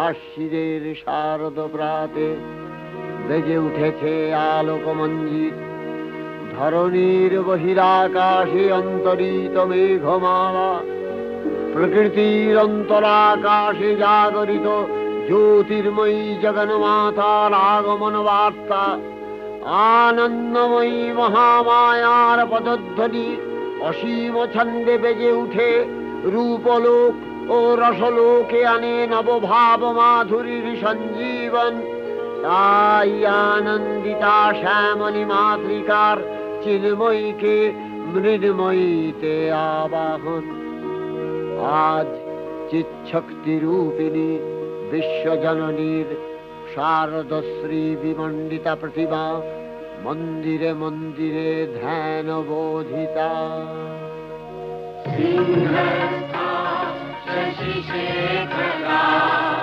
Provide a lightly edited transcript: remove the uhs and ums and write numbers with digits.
আশ্বিনের শারদ প্রাতে বেজে উঠেছে আলোকমঞ্জিত। ধরণীর বহিরাকাশে অন্তরিত মেঘমালা, প্রকৃতির অন্তরাকাশে জাগরিত জ্যোতির্ময়ী জগন্মাতার আগমন বার্তা। আনন্দময়ী মহামায়ার পদধ্বনি অসীম ছন্দে বেজে উঠে রূপলোক ও রসলোকে আনে নবভাব মাধুরীর সঞ্জীবন। তাই আনন্দিতা শ্যামলী মাতৃকার চিন্ময়ীকে মৃন্ময়ীতে আবাহন। আজ চিৎশক্তি রূপিণী বিশ্বজননীর শারদশ্রী বিমণ্ডিতা প্রতিমা মন্দিরে মন্দিরে ধ্যান বোধিতা। সিংহস্থা শশিশেখর